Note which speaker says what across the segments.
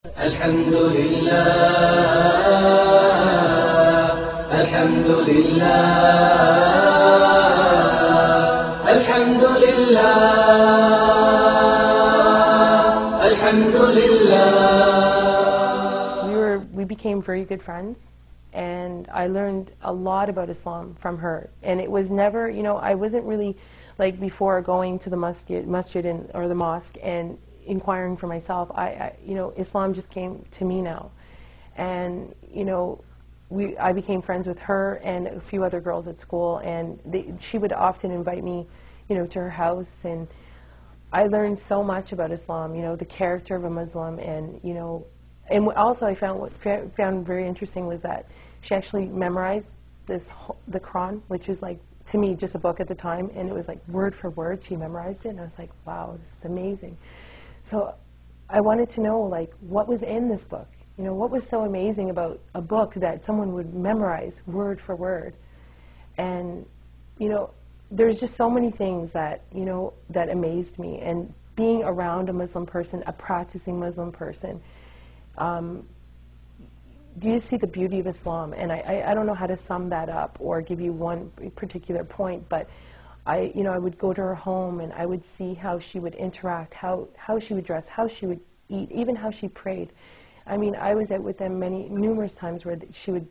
Speaker 1: الحمد لله الحمد لله الحمد لله الحمد لله.
Speaker 2: We became very good friends, and I learned a lot about Islam from her. And it was never, I wasn't really like before going to the masjid or the mosque and inquiring for myself. Islam just came to me now, and I became friends with her and a few other girls at school, and she would often invite me, to her house, and I learned so much about Islam, the character of a Muslim, and and also I found very interesting was that she actually memorized the Quran, which was like, to me, just a book at the time, and it was like word for word she memorized it, and I was like, wow, this is amazing. So I wanted to know, like, what was in this book? What was so amazing about a book that someone would memorize word for word? And there's just so many things that that amazed me. And being around a Muslim person, a practicing Muslim person, do you see the beauty of Islam? And I don't know how to sum that up or give you one particular point, but I would go to her home and I would see how she would interact, how she would dress, how she would eat, even how she prayed. I mean, I was out with them numerous times where she would,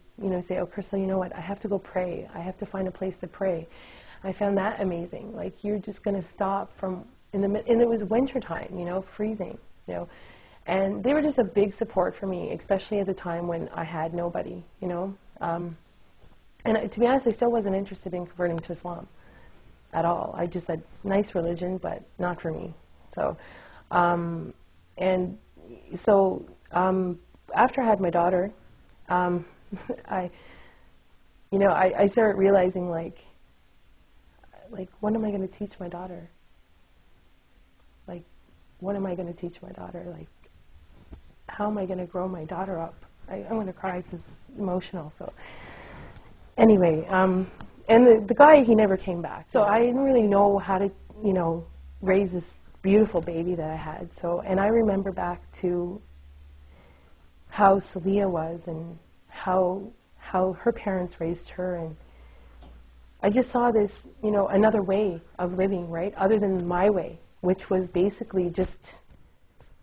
Speaker 2: say, "Oh, Crystal, you know what? I have to go pray. I have to find a place to pray." I found that amazing. Like, you're just going to stop and it was winter time, freezing, and they were just a big support for me, especially at the time when I had nobody, and to be honest, I still wasn't interested in converting to Islam at all. I just said, nice religion, but not for me. So, after I had my daughter, I started realizing, like, what am I going to teach my daughter? Like, what am I going to teach my daughter? Like, how am I going to grow my daughter up? I'm going to cry because it's emotional. So, anyway, and the guy, he never came back. So I didn't really know how to, raise this beautiful baby that I had. So, and I remember back to how Celia was and how her parents raised her, and I just saw this, another way of living, right, other than my way, which was basically just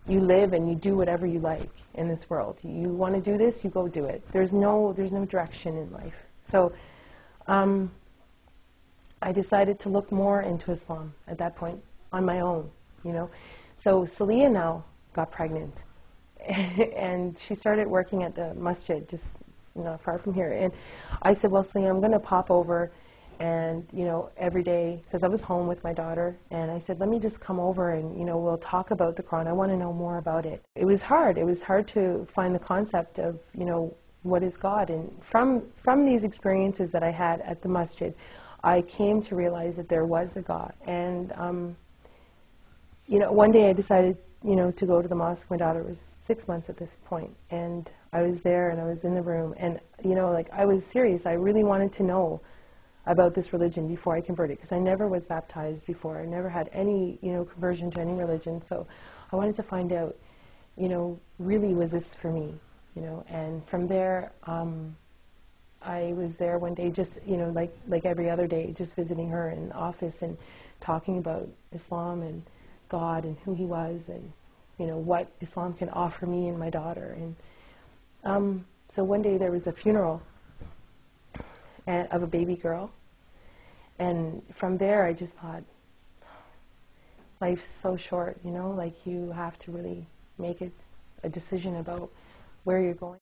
Speaker 2: you live and you do whatever you like in this world. You want to do this, you go do it. There's no direction in life. So I decided to look more into Islam at that point on my own, So Celia now got pregnant, and she started working at the masjid, just not far from here. And I said, well, Celia, I'm going to pop over, and every day, because I was home with my daughter, and I said, let me just come over and we'll talk about the Quran. I want to know more about it. It was hard. It was hard to find the concept of what is God. And from these experiences that I had at the masjid, I came to realize that there was a God. And one day I decided to go to the mosque. My daughter was 6 months at this point, and I was there and I was in the room, and I was serious. I really wanted to know about this religion before I converted, because I never was baptized before. I never had any conversion to any religion. So I wanted to find out, really, was this for me? And from there, I was there one day, just like every other day, just visiting her in the office and talking about Islam and God and who He was, and what Islam can offer me and my daughter. And so one day there was a funeral of a baby girl, and from there I just thought, life's so short, like, you have to really make it a decision about where you're going.